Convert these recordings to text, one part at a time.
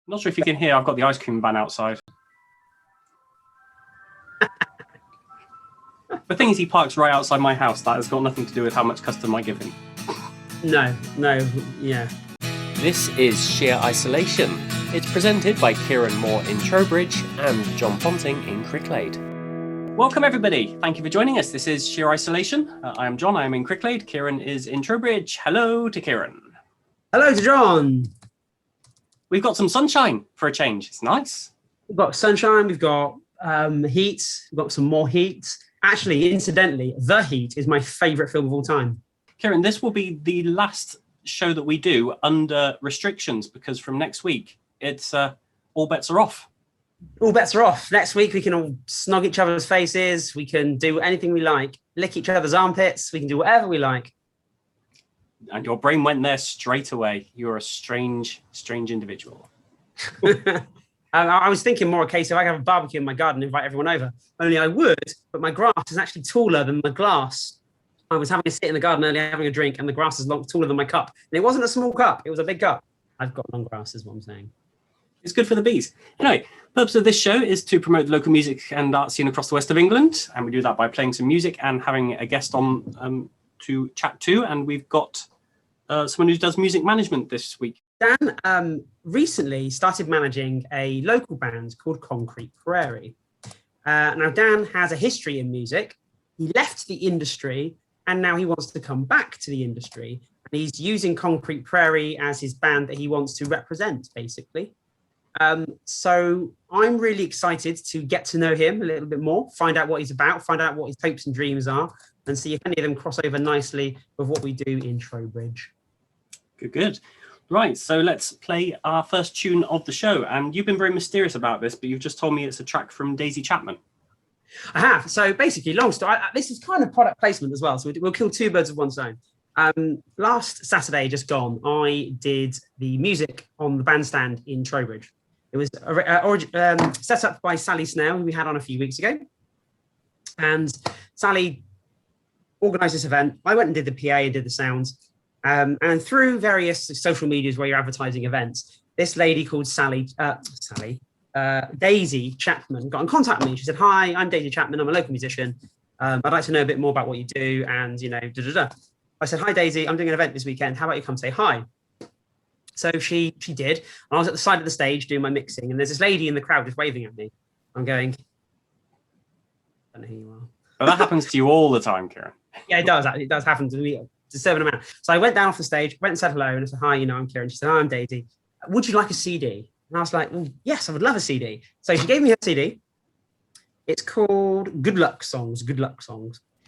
Not sure if you can hear, I've got the ice cream van outside. The thing is, he parks right outside my house. That has got nothing to do with how much custom I give him. No, yeah. This is Sheer Isolation. It's presented by Kieran Moore in Trowbridge and John Ponting in Cricklade. Welcome, everybody. Thank you for joining us. This is Sheer Isolation. I am John. I am in Cricklade. Kieran is in Trowbridge. Hello to Kieran. Hello to John. We've got some sunshine for a change. It's nice. We've got sunshine. We've got heat. We've got some more heat. Actually, incidentally, The Heat is my favourite film of all time. Kieran, this will be the last show that we do under restrictions because from next week, it's all bets are off. All bets are off. Next week, we can all snog each other's faces. We can do anything we like. Lick each other's armpits. We can do whatever we like. And your brain went there straight away. You're a strange individual. I was thinking more a case of I have a barbecue in my garden and invite everyone over. Only I would, but my grass is actually taller than the glass. I was having a sit in the garden earlier, having a drink, and the grass is taller than my cup. And it wasn't a small cup, it was a big cup. I've got long grass, is what I'm saying. It's good for the bees. Anyway, the purpose of this show is to promote the local music and art scene across the west of England. And we do that by playing some music and having a guest on to chat to. And we've got someone who does music management this week. Dan recently started managing a local band called Concrete Prairie. Now, Dan has a history in music. He left the industry and now he wants to come back to the industry. And he's using Concrete Prairie as his band that he wants to represent, basically. So I'm really excited to get to know him a little bit more, find out what he's about, find out what his hopes and dreams are, and see if any of them cross over nicely with what we do in Trowbridge. Good. Right, so let's play our first tune of the show. And you've been very mysterious about this, but you've just told me it's a track from Daisy Chapman. I have. So basically, long story. This is kind of product placement as well. So we'll kill two birds with one stone. Last Saturday, just gone, I did the music on the bandstand in Trowbridge. It was set up by Sally Snell, who we had on a few weeks ago. And Sally organised this event. I went and did the PA and did the sounds. And through various social medias where you're advertising events, this lady called Daisy Chapman got in contact with me. She said, "Hi, I'm Daisy Chapman. I'm a local musician. I'd like to know a bit more about what you do." And, I said, "Hi, Daisy, I'm doing an event this weekend. How about you come say hi?" So she did. And I was at the side of the stage doing my mixing. And there's this lady in the crowd just waving at me. I'm going, I don't know who you are. Well, that happens to you all the time, Kieran. Yeah, it does. It does happen to me. A certain amount. So I went down off the stage, went and said hello, and I said, "Hi, I'm Kieran." She said, "Hi, I'm Daisy. Would you like a CD?" And I was like, "Well, yes, I would love a CD." So she gave me a CD. It's called Good Luck Songs,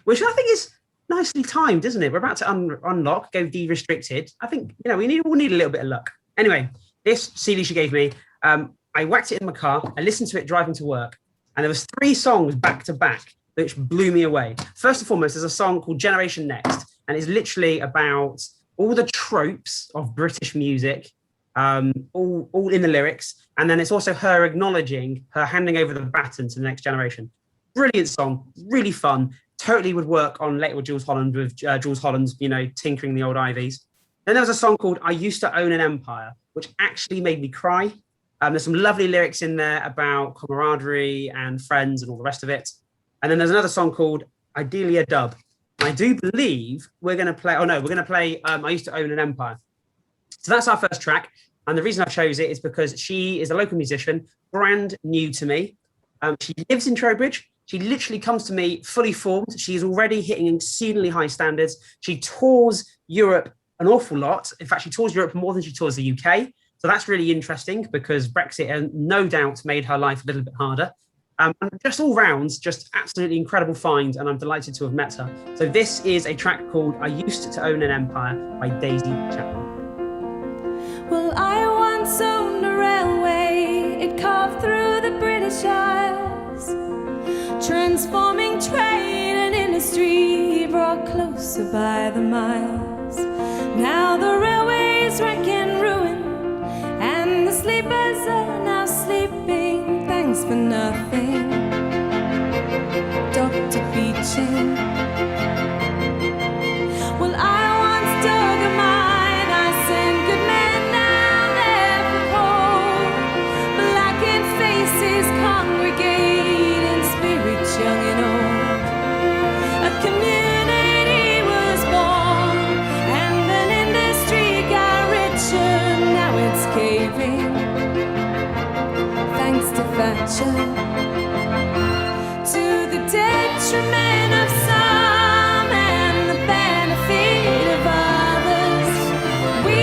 which I think is nicely timed, isn't it? We're about to unlock, go de-restricted. I think, we all need a little bit of luck. Anyway, this CD she gave me, I whacked it in my car. I listened to it driving to work, and there was 3 songs back to back which blew me away. First and foremost, there's a song called Generation Next. And it's literally about all the tropes of British music, all in the lyrics. And then it's also her acknowledging her handing over the baton to the next generation. Brilliant song, really fun. Totally would work on later with Jules Holland, Jules Holland's, tinkering the old ivies. Then there was a song called I Used to Own an Empire, which actually made me cry. There's some lovely lyrics in there about camaraderie and friends and all the rest of it. And then there's another song called Ideally a Dub. I do believe we're going to play I Used to Own an Empire. So that's our first track. And the reason I chose it is because she is a local musician, brand new to me. She lives in Trowbridge. She literally comes to me fully formed. She's already hitting exceedingly high standards. She tours Europe an awful lot. In fact, she tours Europe more than she tours the UK. So that's really interesting because Brexit no doubt made her life a little bit harder. And just all round, just absolutely incredible find, and I'm delighted to have met her. So this is a track called I Used to Own an Empire by Daisy Chapman. Well, I once owned a railway, it carved through the British Isles, transforming trade and industry, brought closer by the miles. Now the railway's wreck and ruin, and the sleepers are now sleeping. Thanks for nothing, Dr. Beeching. Well, I once dug a mine, I sent good men down there for coal. fracture to the detriment of some and the benefit of others. We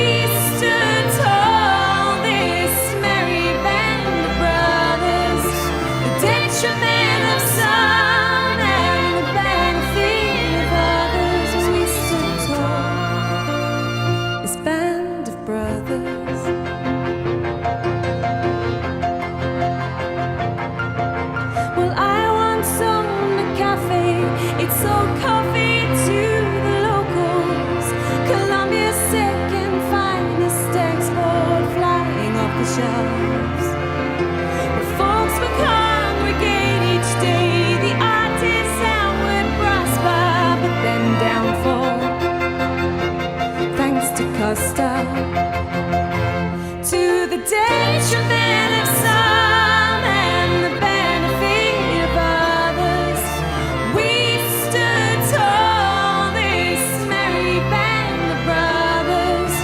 stood tall, this merry band of brothers. The detriment of some and the benefit of others. We stood tall, this band of brothers. Well, I once owned a cafe. It sold coffee to the locals. Columbia's second finest export, flying off the shelves. Where folks would congregate each day. The artisan would prosper, but then downfall. Thanks to Costa, to the detriment of some and the benefit of others. We stood tall, this merry band of brothers.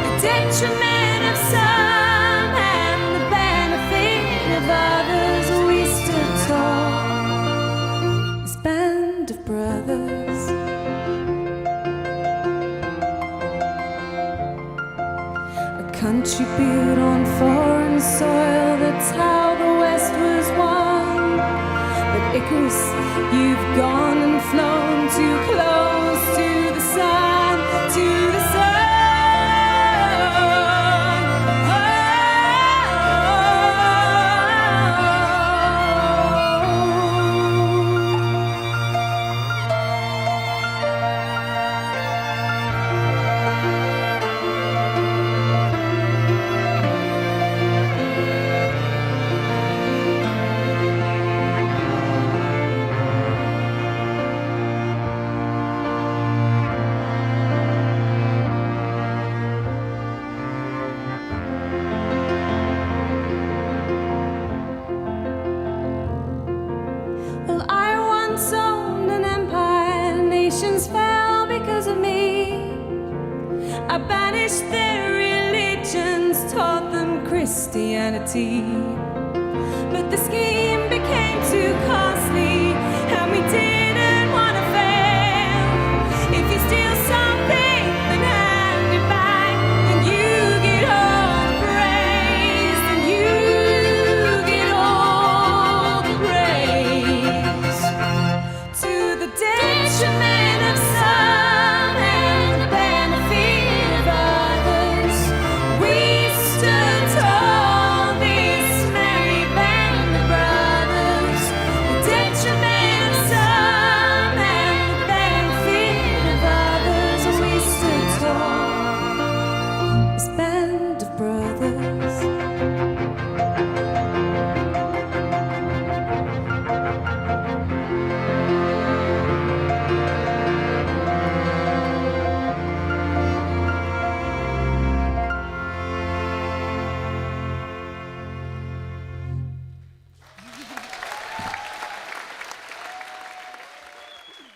The detriment of some and the benefit of others. We stood tall, this band of brothers. A country built on foreign soil, that's how the West was won. But Icarus, you've gone and flown too close to the sun, to the sun. Well, I once owned an empire. Nations fell because of me. I banished their religions, taught them Christianity. But the scheme became too costly, and we didn't want to fail. If you steal something, then hand it back, and you get all the praise, and you get all the praise. To the detriment of some and the benefit of others. We stood tall, this merry band of brothers. The detriment of some and the benefit of others. We stood tall, this band of brothers.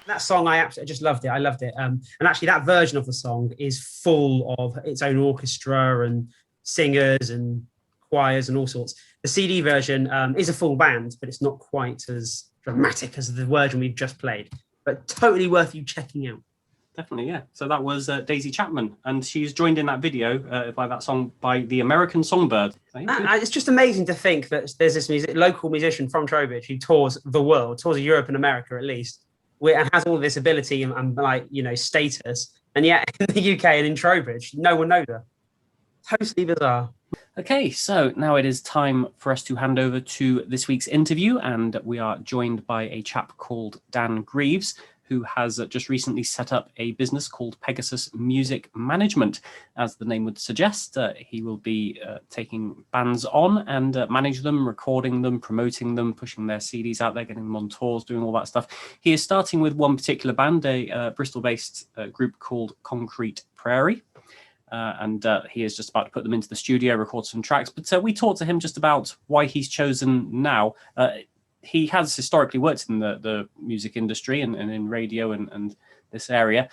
That song, I absolutely just loved it. I loved it. And actually, that version of the song is full of its own orchestra and singers and choirs and all sorts. The CD version is a full band, but it's not quite as dramatic as the version we've just played. But totally worth you checking out. Definitely, yeah. So that was Daisy Chapman, and she's joined in that video by that song by the American Songbird. So, yeah, It's just amazing to think that there's this local musician from Trowbridge who tours the world, tours Europe and America at least, and has all this ability and like, you know, status, and yet in the UK and in Trowbridge, no one knows her. Totally bizarre. Okay, so now it is time for us to hand over to this week's interview, and we are joined by a chap called Dan Greeves, who has just recently set up a business called Pegasus Music Management. As the name would suggest, he will be taking bands on and manage them, recording them, promoting them, pushing their CDs out there, getting them on tours, doing all that stuff. He is starting with one particular band, a Bristol-based group called Concrete Prairie. And he is just about to put them into the studio, record some tracks. But we talked to him just about why he's chosen now. He has historically worked in the music industry and in radio and this area.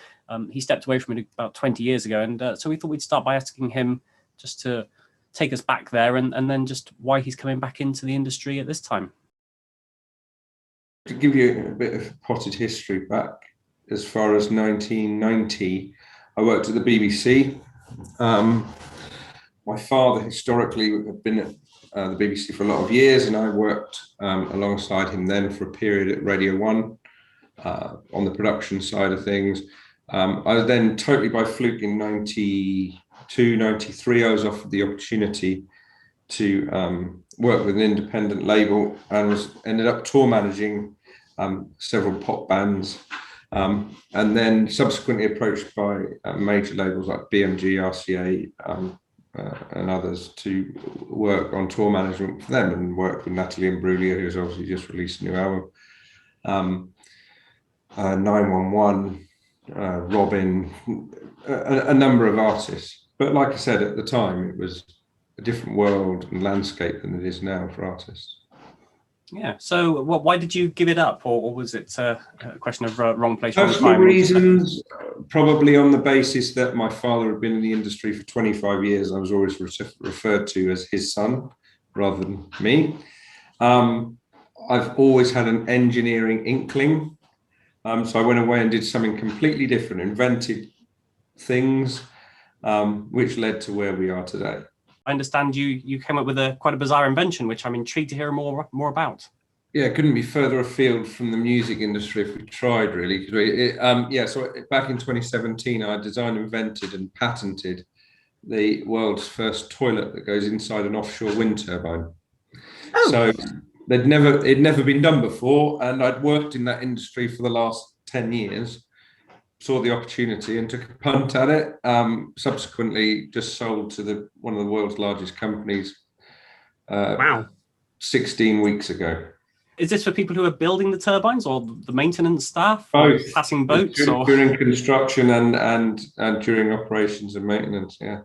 He stepped away from it about 20 years ago. And so we thought we'd start by asking him just to take us back there and then just why he's coming back into the industry at this time. To give you a bit of potted history back as far as 1990, I worked at the BBC. My father historically had been at the BBC for a lot of years, and I worked alongside him then for a period at Radio 1 on the production side of things. I was then totally by fluke in 92, 93, I was offered the opportunity to work with an independent label and ended up tour managing several pop bands, and then subsequently approached by major labels like BMG, RCA, and others to work on tour management for them, and worked with Natalie Imbruglia, who's obviously just released a new album, 911, Robin, a number of artists. But like I said, at the time, it was a different world and landscape than it is now for artists. Yeah. So why did you give it up? Or was it a question of wrong place, wrong Personal time? reasons, probably on the basis that my father had been in the industry for 25 years. I was always referred to as his son rather than me. I've always had an engineering inkling. So I went away and did something completely different, invented things, which led to where we are today. I understand you came up with quite a bizarre invention, which I'm intrigued to hear more about. Yeah, it couldn't be further afield from the music industry if we tried, really. So back in 2017, I designed, invented and patented the world's first toilet that goes inside an offshore wind turbine. Oh. So it'd never been done before, and I'd worked in that industry for the last 10 years. Saw the opportunity and took a punt at it. Subsequently, just sold to one of the world's largest companies. Wow! 16 weeks ago. Is this for people who are building the turbines, or the maintenance staff, both, or passing boats, during construction and during operations and maintenance? Yeah.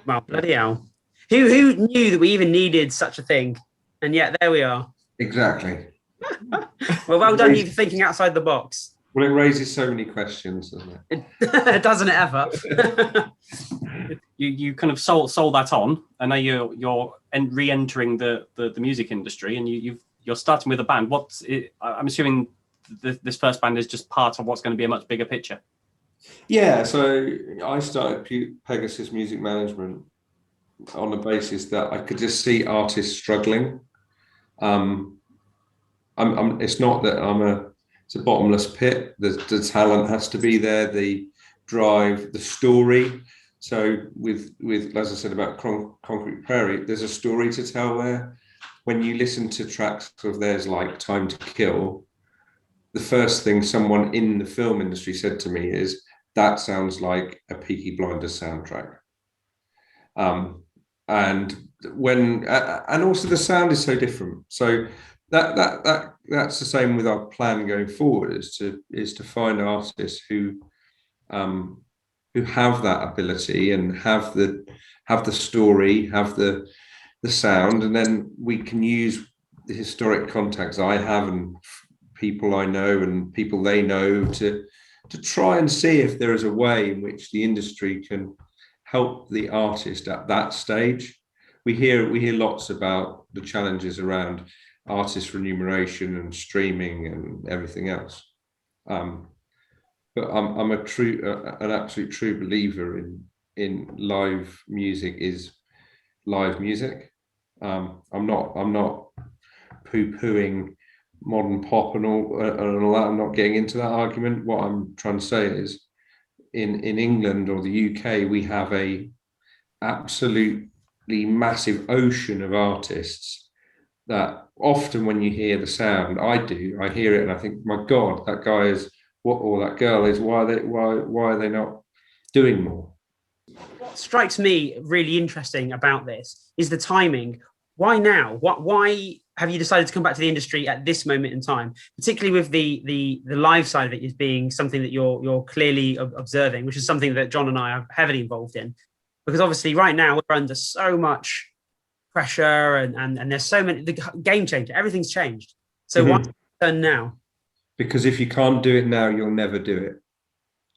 Wow, bloody hell! Who knew that we even needed such a thing? And yet there we are. Exactly. Well done you for thinking outside the box. Well, it raises so many questions, doesn't it? Doesn't it ever? you kind of sold that on, and now you're re-entering the music industry, and you're starting with a band. I'm assuming this first band is just part of what's going to be a much bigger picture. Yeah, so I started Pegasus Music Management on the basis that I could just see artists struggling. It's not that it's a bottomless pit. The talent has to be there, the drive, the story. So with as I said about Concrete Prairie, there's a story to tell there. When you listen to tracks of theirs like Time to Kill, the first thing someone in the film industry said to me is, that sounds like a Peaky Blinders soundtrack. And also the sound is so different. So that's the same with our plan going forward, is to find artists who have that ability and have the story, have the sound, and then we can use the historic contacts I have and people I know and people they know to try and see if there is a way in which the industry can help the artist at that stage. We hear lots about the challenges around artist remuneration and streaming and everything else. But I'm an absolute true believer in live music is live music. I'm not poo-pooing modern pop and all that. I'm not getting into that argument. What I'm trying to say is, in England or the UK, we have a absolutely massive ocean of artists that often when you hear the sound, I hear it and I think, my God, that guy is what, or that girl is, why are they not doing more? What strikes me really interesting about this is the timing. Why now? Why have you decided to come back to the industry at this moment in time, particularly with the live side of it as being something that you're clearly observing, which is something that John and I are heavily involved in? Because obviously right now we're under so much pressure and there's so many, the game changer, everything's changed. So why turn now? Because if you can't do it now, you'll never do it,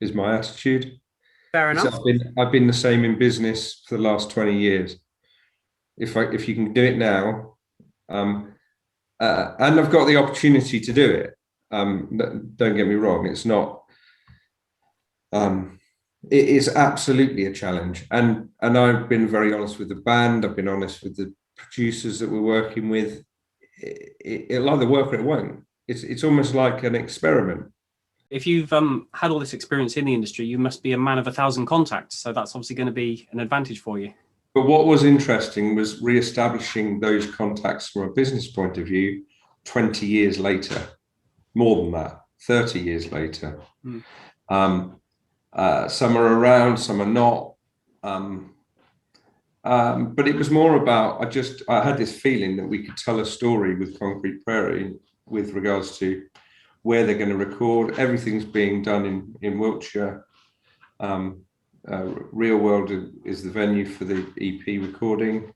is my attitude. Fair enough. I've been the same in business for the last 20 years. if you can do it now, and I've got the opportunity to do it. Don't get me wrong, it's not. It is absolutely a challenge, and I've been very honest with the band. I've been honest with the producers that we're working with. It'll either work or it won't. It's almost like an experiment. If you've had all this experience in the industry, you must be a man of 1,000 contacts. So that's obviously going to be an advantage for you. But what was interesting was re-establishing those contacts from a business point of view 20 years later, more than that, 30 years later. Some are around, some are not. But it was more about, I had this feeling that we could tell a story with Concrete Prairie with regards to where they're going to record. Everything's being done in Wiltshire. Real World is the venue for the EP recording.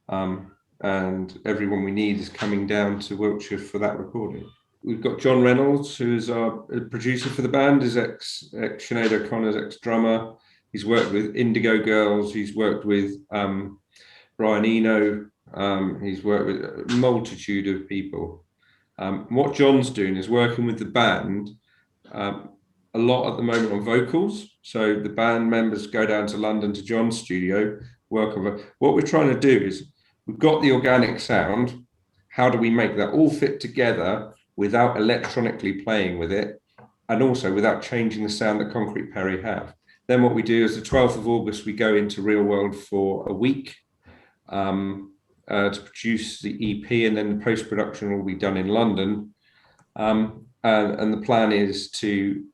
And everyone we need is coming down to Wiltshire for that recording. We've got John Reynolds, who's our producer for the band, is Sinead O'Connor's ex-drummer. He's worked with Indigo Girls. He's worked with Brian Eno. He's worked with a multitude of people. What John's doing is working with the band a lot at the moment on vocals. So the band members go down to London to John's studio, work on what we're trying to do is we've got the organic sound. How do we make that all fit together without electronically playing with it, and also without changing the sound that Concrete Prairie have? Then what we do is the 12th of August, we go into Real World for a week to produce the EP, and then the post-production will be done in London. And the plan is to,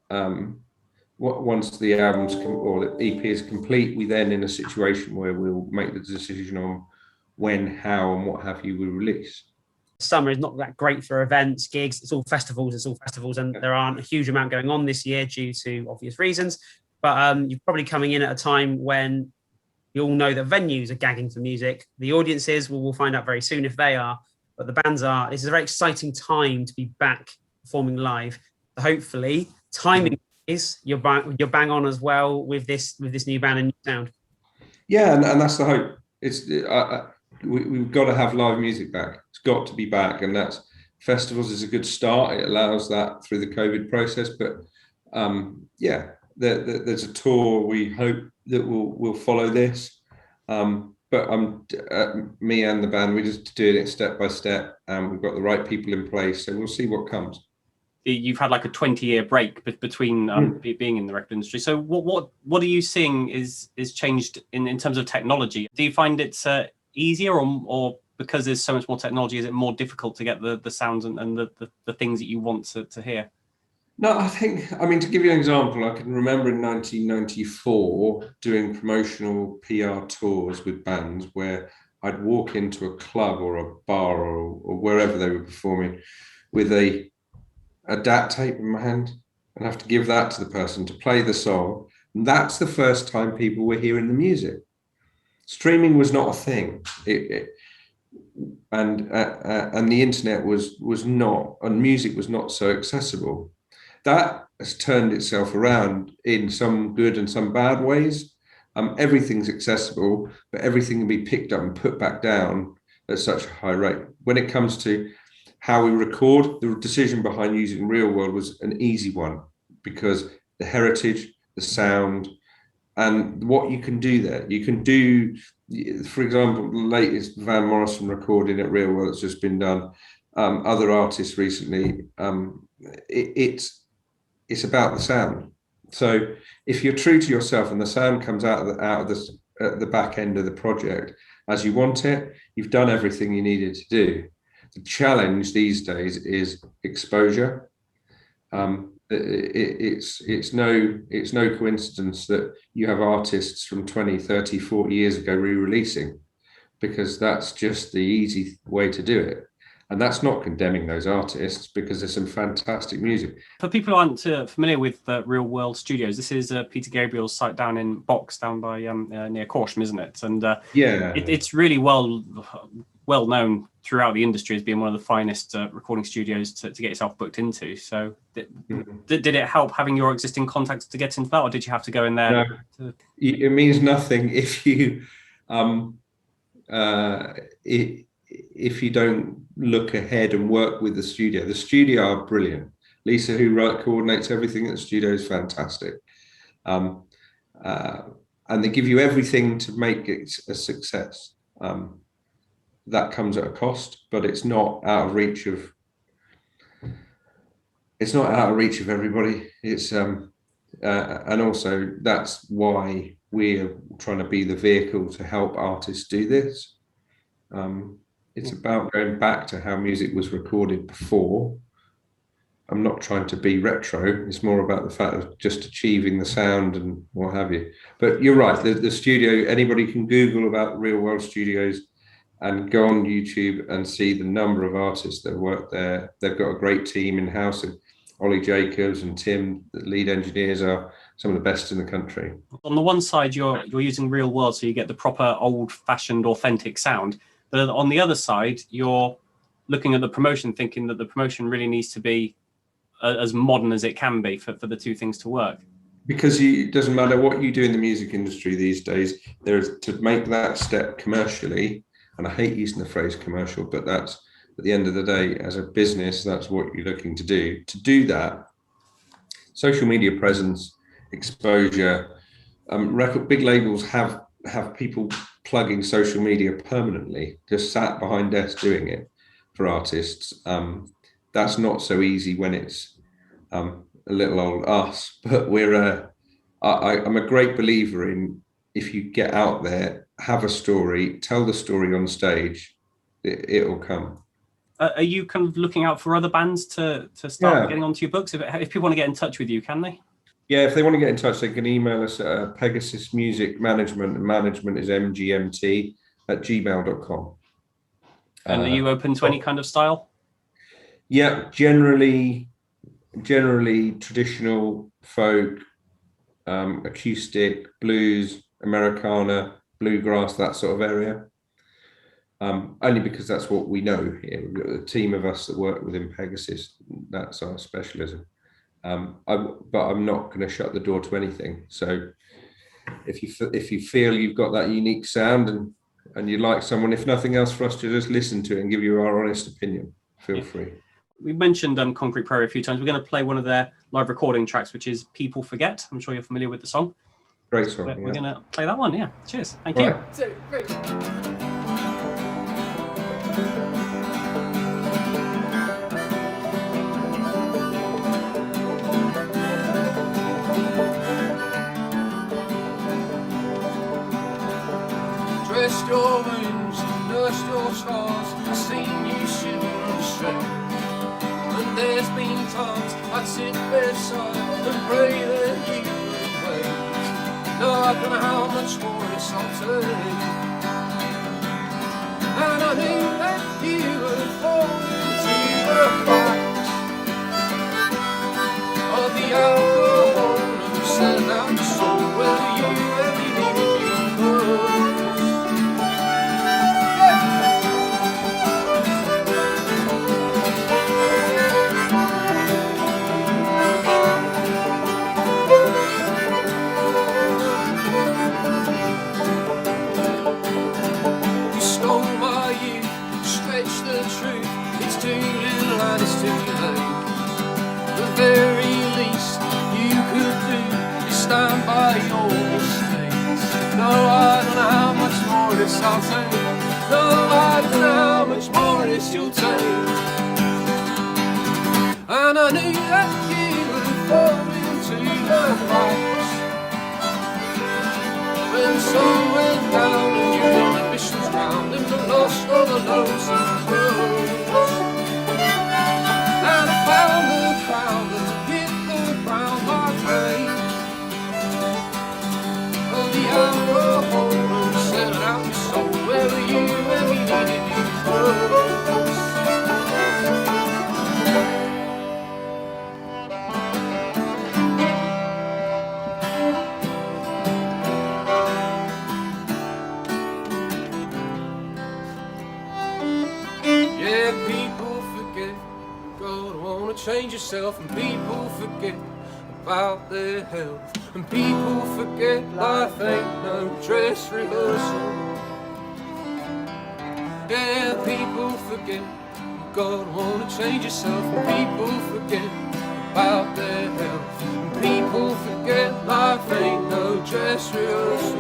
once the album's or the EP is complete, we then in a situation where we'll make the decision on when, how, and what have you we release. Summer is not that great for events, gigs. It's all festivals, and there aren't a huge amount going on this year due to obvious reasons. But you're probably coming in at a time when you all know that venues are gagging for music. The audiences, we'll find out very soon if they are, but the bands are. This is a very exciting time to be back performing live. Hopefully, timing is you're bang on as well with this new band and new sound. Yeah, and that's the hope. It's we've got to have live music back. It's got to be back, and that's festivals is a good start. It allows that through the COVID process, but there's a tour we hope that will follow this. But me and the band, we're just doing it step by step, and we've got the right people in place, so we'll see what comes. You've had like a 20-year break between being in the record industry. So what are you seeing is changed in terms of technology? Do you find it's easier, or because there's so much more technology, is it more difficult to get the sounds and the things that you want to hear? No, I mean, to give you an example, I can remember in 1994 doing promotional PR tours with bands where I'd walk into a club or a bar or wherever they were performing with a DAT tape in my hand and have to give that to the person to play the song. And that's the first time people were hearing the music. Streaming was not a thing. And the internet was not, and music was not so accessible. That has turned itself around in some good and some bad ways. Everything's accessible, but everything can be picked up and put back down at such a high rate. When it comes to how we record, the decision behind using Real World was an easy one because the heritage, the sound, and what you can do there. You can do, for example, the latest Van Morrison recording at Real World that's just been done. Other artists recently, it's about the sound. So if you're true to yourself and the sound comes out of the back end of the project as you want it, you've done everything you needed to do. The challenge these days is exposure. It's no coincidence that you have artists from 20, 30, 40 years ago re-releasing, because that's just the easy way to do it. And that's not condemning those artists, because there's some fantastic music. For people who aren't familiar with Real World Studios, this is Peter Gabriel's site down in Box, down by near Corsham, isn't it? And it's really well known throughout the industry as being one of the finest recording studios to get yourself booked into. So did it help having your existing contacts to get into that, or did you have to go in there? No, it means nothing if you if you don't look ahead and work with the studio are brilliant. Lisa, who coordinates everything at the studio, is fantastic. And they give you everything to make it a success. That comes at a cost, but it's not out of reach of everybody. It's and also that's why we're trying to be the vehicle to help artists do this. It's about going back to how music was recorded before. I'm not trying to be retro. It's more about the fact of just achieving the sound and what have you. But you're right. The studio, anybody can Google about Real World Studios and go on YouTube and see the number of artists that work there. They've got a great team in house. And Ollie Jacobs and Tim, the lead engineers, are some of the best in the country. On the one side, you're using Real World, so you get the proper old-fashioned, authentic sound. But on the other side, you're looking at the promotion, thinking that the promotion really needs to be as modern as it can be for the two things to work. Because it doesn't matter what you do in the music industry these days, there's to make that step commercially, and I hate using the phrase commercial, but that's at the end of the day, as a business, that's what you're looking to do. To do that, social media presence, exposure, big labels have people plugging social media permanently, just sat behind desks doing it for artists. That's not so easy when it's a little old us, but I'm a great believer in, if you get out there, have a story, tell the story on stage, it'll come. Are you kind of looking out for other bands to start getting onto your books? If people want to get in touch with you, can they? Yeah, if they want to get in touch, they can email us at Pegasus Music Management, and management is mgmt@gmail.com. And are you open to any kind of style? Yeah, generally traditional, folk, acoustic, blues, Americana, bluegrass, that sort of area. Only because that's what we know here. We've got a team of us that work within Pegasus. That's our specialism. But I'm not going to shut the door to anything. So if you feel you've got that unique sound and you'd like someone, if nothing else, for us to just listen to it and give you our honest opinion, feel free. We mentioned Concrete Prairie a few times. We're going to play one of their live recording tracks, which is People Forget. I'm sure you're familiar with the song. Great song. We're going to play that one. Yeah. Cheers. Thank you. 2, 3. Dressed your wounds, nursed your scars, I've seen you shiver and shake. And there's been times I'd sit beside and pray that you would wait. No, I don't know how much more this I'll take. And I knew that you would fall into the cracks of the alcohol and selling out your soul. Well, you really needed you close. It's too late. The very least you could do is stand by your mistakes. No, I don't know how much more this I'll take. No, I don't know how much more this you'll take. And I knew that you would fall into the cracks when the sun went down and your inhibitions drowned in the lost of the lonesome road. And I found the crowd and hit the ground like rain. Oh, the alcohol and set out your soul. Where were you when we needed you close? Yeah, people forget. God, wanna change yourself, and people forget about their health, and people forget life ain't no dress rehearsal. Yeah, people forget you gotta wanna change yourself. People forget about their health. And people forget life ain't no dress rehearsal.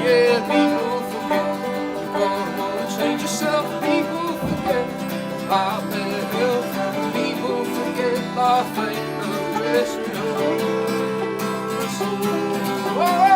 Yeah, people forget you gotta wanna change yourself. People forget about their health. People forget life ain't no dress rehearsal. Whoa!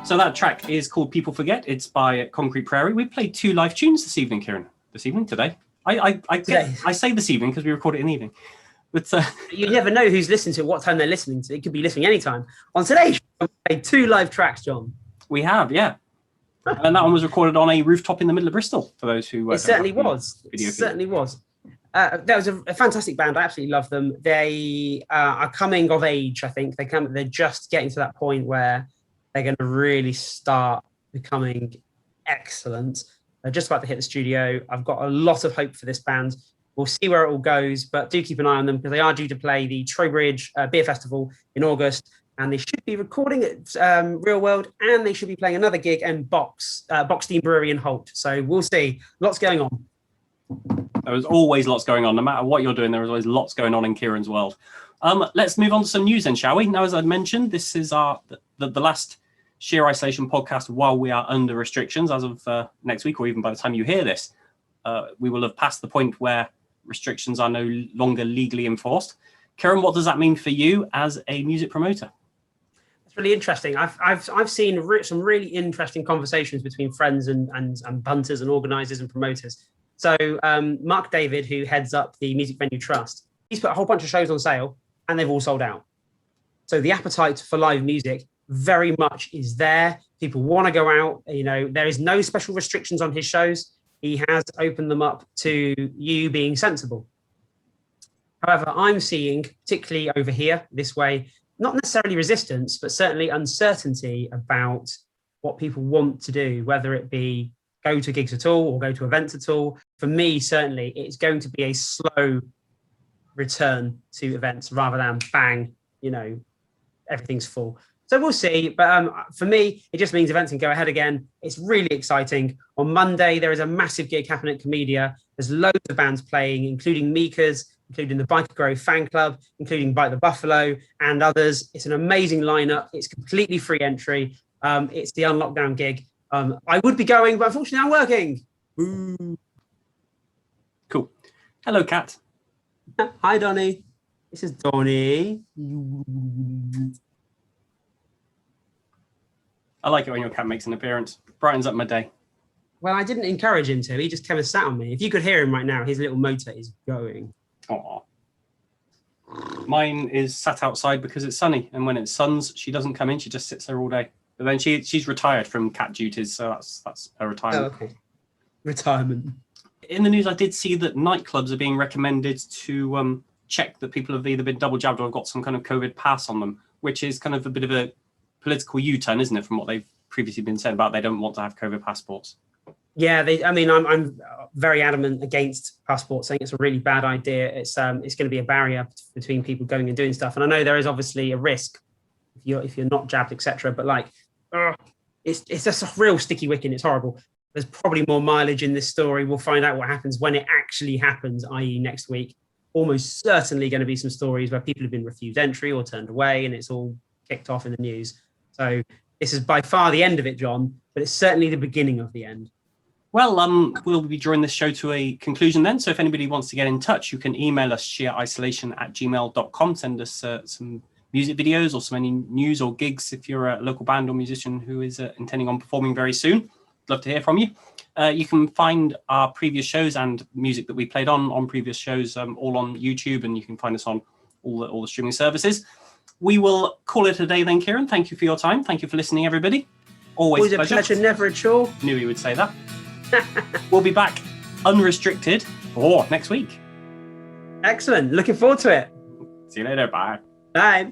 So that track is called People Forget. It's by Concrete Prairie. We played 2 live tunes this evening, Kieran. Today. I say this evening because we record it in the evening. But you never know who's listening to it, what time they're listening to it. It could be listening anytime. On today's show, we played 2 live tracks, John. We have, yeah. And that one was recorded on a rooftop in the middle of Bristol, for those who... It certainly was. It certainly was. That was a fantastic band. I absolutely love them. They are coming of age, I think. They're just getting to that point where they're going to really start becoming excellent. They're just about to hit the studio. I've got a lot of hope for this band. We'll see where it all goes, but do keep an eye on them because they are due to play the Trowbridge Beer Festival in August, and they should be recording at Real World, and they should be playing another gig in Boxstein Brewery in Holt. So we'll see. Lots going on. There is always lots going on. No matter what you're doing, there is always lots going on in Kieran's world. Let's move on to some news then, shall we? Now, as I mentioned, this is the last Sheer Isolation podcast while we are under restrictions as of next week, or even by the time you hear this. We will have passed the point where restrictions are no longer legally enforced. Kieran, what does that mean for you as a music promoter? It's really interesting. I've seen some really interesting conversations between friends and punters and organisers and promoters. So Mark David, who heads up the Music Venue Trust, he's put a whole bunch of shows on sale and they've all sold out. So the appetite for live music very much is there. People want to go out. You know, there is no special restrictions on his shows. He has opened them up to you being sensible. However, I'm seeing, particularly over here, this way, not necessarily resistance, but certainly uncertainty about what people want to do, whether it be go to gigs at all or go to events at all. For me, certainly, it's going to be a slow return to events rather than bang, you know, everything's full. So we'll see. But for me, it just means events can go ahead again. It's really exciting. On Monday, there is a massive gig happening at Comedia. There's loads of bands playing, including Mika's, including the Biker Grove fan club, including Bite the Buffalo and others. It's an amazing lineup. It's completely free entry. It's the Unlockdown gig. I would be going, but unfortunately I'm working. Ooh. Cool. Hello, Kat. Hi, Donny. This is Donny. I like it when your cat makes an appearance. Brightens up my day. Well, I didn't encourage him to. He just came and sat on me. If you could hear him right now, his little motor is going. Aww. Mine is sat outside because it's sunny, and when it suns, she doesn't come in. She just sits there all day. But then she's retired from cat duties, so that's her retirement. Oh, okay. Retirement. In the news, I did see that nightclubs are being recommended to check that people have either been double jabbed or have got some kind of COVID pass on them, which is kind of a bit of a political U-turn, isn't it, from what they've previously been said about they don't want to have COVID passports. Yeah, I'm very adamant against passports, saying it's a really bad idea. It's going to be a barrier between people going and doing stuff. And I know there is obviously a risk if you're not jabbed, etc. But like, it's just a real sticky wicket. It's horrible. There's probably more mileage in this story. We'll find out what happens when it actually happens, i.e. next week. Almost certainly going to be some stories where people have been refused entry or turned away, and it's all kicked off in the news. So this is by far the end of it, John, but it's certainly the beginning of the end. Well, we'll be drawing this show to a conclusion then. So if anybody wants to get in touch, you can email us sheerisolation@gmail.com. Send us some music videos or some any news or gigs if you're a local band or musician who is intending on performing very soon. Love to hear from you. You can find our previous shows and music that we played on previous shows all on YouTube, and you can find us on all the streaming services. We will call it a day then, Kieran. Thank you for your time. Thank you for listening, everybody. Always a pleasure, never a chore. Knew he would say that. We'll be back unrestricted for next week. Excellent. Looking forward to it. See you later. Bye. Bye.